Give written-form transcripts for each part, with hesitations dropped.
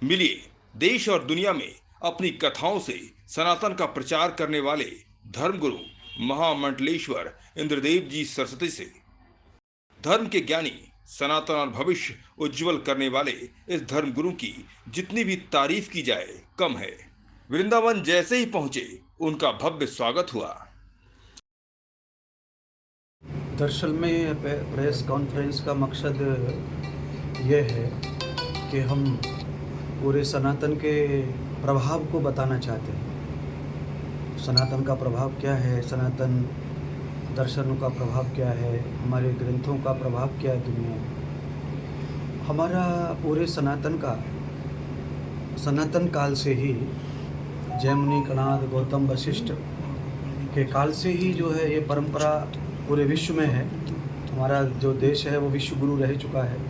मिलिए देश और दुनिया में अपनी कथाओं से सनातन का प्रचार करने वाले धर्मगुरु महामंडलेश्वर इंद्रदेव जी सरस्वती से। धर्म के ज्ञानी, सनातन और भविष्य उज्जवल करने वाले इस धर्मगुरु की जितनी भी तारीफ की जाए कम है। वृंदावन जैसे ही पहुंचे, उनका भव्य स्वागत हुआ। दरअसल में प्रेस कॉन्फ्रेंस का मकसद ये है कि हम पूरे सनातन के प्रभाव को बताना चाहते हैं। सनातन का प्रभाव क्या है, सनातन दर्शनों का प्रभाव क्या है, हमारे ग्रंथों का प्रभाव क्या है दुनिया में। हमारा पूरे सनातन काल से ही, जैमिनी, कणाद, गौतम, वशिष्ठ के काल से ही जो है ये परंपरा पूरे विश्व में है। हमारा जो देश है वो विश्व गुरु रह चुका है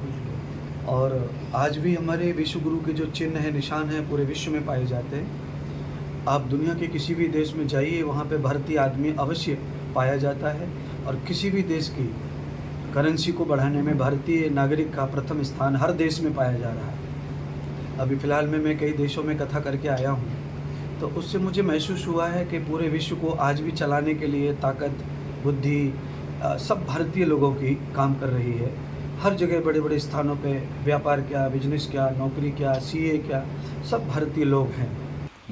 और आज भी हमारे विश्व गुरु के जो चिन्ह हैं, निशान हैं, पूरे विश्व में पाए जाते हैं। आप दुनिया के किसी भी देश में जाइए, वहाँ पे भारतीय आदमी अवश्य पाया जाता है और किसी भी देश की करेंसी को बढ़ाने में भारतीय नागरिक का प्रथम स्थान हर देश में पाया जा रहा है। अभी फ़िलहाल में मैं कई देशों में कथा करके आया हूँ, तो उससे मुझे महसूस हुआ है कि पूरे विश्व को आज भी चलाने के लिए ताकत, बुद्धि सब भारतीय लोगों की काम कर रही है। हर जगह बड़े बड़े स्थानों पे व्यापार क्या, बिजनेस क्या, नौकरी क्या, सीए क्या, सब भारतीय लोग हैं।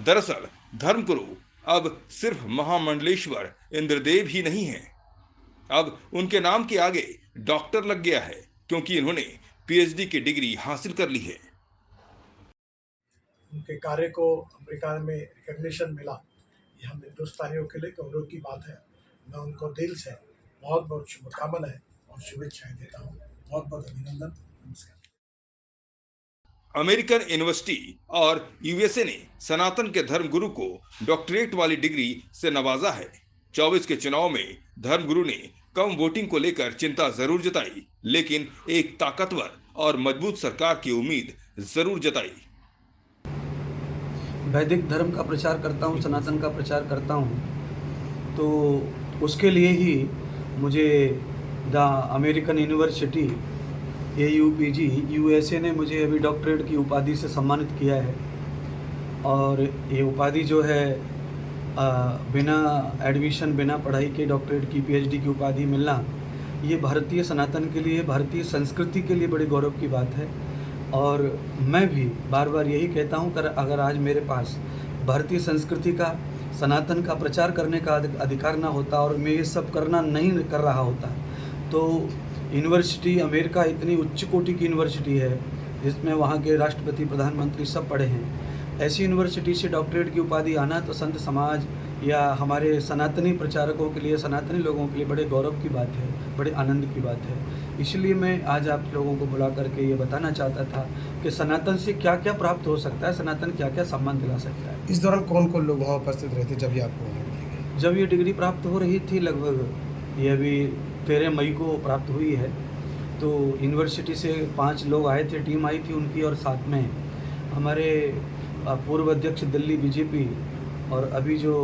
दरअसल धर्मगुरु अब सिर्फ महामंडलेश्वर इंद्रदेव ही नहीं है, अब उनके नाम के आगे डॉक्टर लग गया है, क्योंकि इन्होंने पीएचडी की डिग्री हासिल कर ली है। उनके कार्य को अमेरिका में रिकग्निशन मिला, ये हम हिंदुस्तानियों के लिए गौरव की बात है। मैं उनको दिल से बहुत बहुत शुभकामनाएं और शुभेच्छाएं देता हूँ। बहुत बहुत अभिनंदन। नमस्कार। अमेरिकन यूनिवर्सिटी और यूएसए ने सनातन के धर्मगुरु को डॉक्टरेट वाली डिग्री से नवाजा है। 24 के चुनाव में धर्मगुरु ने कम वोटिंग को लेकर चिंता जरूर जताई, लेकिन एक ताकतवर और मजबूत सरकार की उम्मीद जरूर जताई। वैदिक धर्म का प्रचार करता हूँ, सनातन का प्रचार करता हूँ, तो उसके लिए ही मुझे the American university AUPG USA ने मुझे अभी डॉक्टरेट की उपाधि से सम्मानित किया है। और ये उपाधि जो है बिना एडमिशन, बिना पढ़ाई के डॉक्टरेट की, PhD की उपाधि मिलना, ये भारतीय सनातन के लिए, भारतीय संस्कृति के लिए बड़ी गौरव की बात है। और मैं भी बार बार यही कहता हूँ कि अगर आज मेरे पास भारतीय संस्कृति का, सनातन का प्रचार करने का अधिकार ना होता और मैं ये सब करना नहीं कर रहा होता, तो यूनिवर्सिटी, अमेरिका इतनी उच्च कोटि की यूनिवर्सिटी है जिसमें वहाँ के राष्ट्रपति, प्रधानमंत्री सब पढ़े हैं। ऐसी यूनिवर्सिटी से डॉक्टरेट की उपाधि आना तो संत समाज या हमारे सनातनी प्रचारकों के लिए, सनातनी लोगों के लिए बड़े गौरव की बात है, बड़े आनंद की बात है। इसलिए मैं आज आप लोगों को बुला करके ये बताना चाहता था कि सनातन से क्या क्या प्राप्त हो सकता है, सनातन क्या क्या सम्मान दिला सकता है। इस दौरान कौन कौन लोग वहाँ उपस्थित रहे थे जब ये आपको अवार्ड दिए गए? जब ये डिग्री प्राप्त हो रही थी, लगभग ये अभी 13 मई को प्राप्त हुई है, तो यूनिवर्सिटी से 5 लोग आए थे, टीम आई थी उनकी, और साथ में हमारे पूर्व अध्यक्ष दिल्ली बीजेपी और अभी जो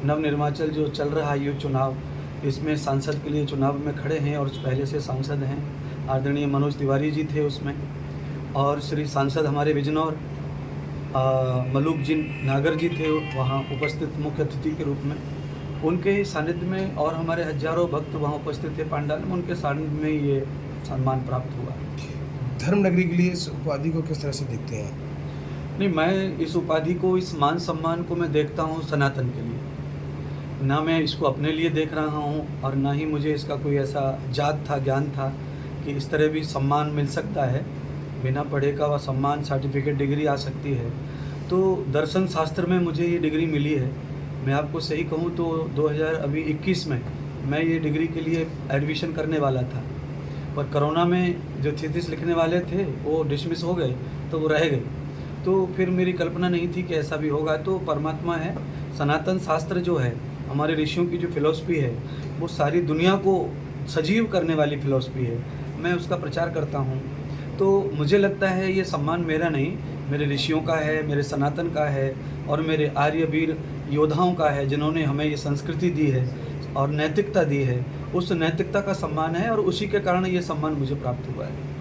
नवनिर्वाचल जो चल रहा है ये चुनाव, इसमें सांसद के लिए चुनाव में खड़े हैं और पहले से सांसद हैं। आदरणीय मनोज तिवारी जी थे उसमें, और श्री सांसद हमारे बिजनौर मलूक जी नागर जी थे वहाँ उपस्थित मुख्य अतिथि के रूप में। उनके सानिध्य में और हमारे हजारों भक्त वहाँ उपस्थित थे पंडाल में, उनके सानिध्य में ये सम्मान प्राप्त हुआ। धर्मनगरी के लिए इस उपाधि को किस तरह से देखते हैं? नहीं, मैं इस उपाधि को, इस मान सम्मान को मैं देखता हूँ सनातन के लिए, ना मैं इसको अपने लिए देख रहा हूँ और ना ही मुझे इसका कोई ऐसा जात था, ज्ञान था कि इस तरह भी सम्मान मिल सकता है, बिना पढ़े का वह सम्मान, सर्टिफिकेट, डिग्री आ सकती है। तो दर्शन शास्त्र में मुझे ये डिग्री मिली है। मैं आपको सही कहूँ तो 2021 में मैं ये डिग्री के लिए एडमिशन करने वाला था, पर कोरोना में जो थीसिस लिखने वाले थे वो डिसमिस हो गए, तो वो रह गए। तो फिर मेरी कल्पना नहीं थी कि ऐसा भी होगा। तो परमात्मा है, सनातन शास्त्र जो है, हमारे ऋषियों की जो फिलॉसफी है, वो सारी दुनिया को सजीव करने वाली फिलॉसफी है। मैं उसका प्रचार करता हूँ, तो मुझे लगता है ये सम्मान मेरा नहीं, मेरे ऋषियों का है, मेरे सनातन का है और मेरे आर्यवीर योद्धाओं का है, जिन्होंने हमें ये संस्कृति दी है और नैतिकता दी है। उस नैतिकता का सम्मान है और उसी के कारण ये सम्मान मुझे प्राप्त हुआ है।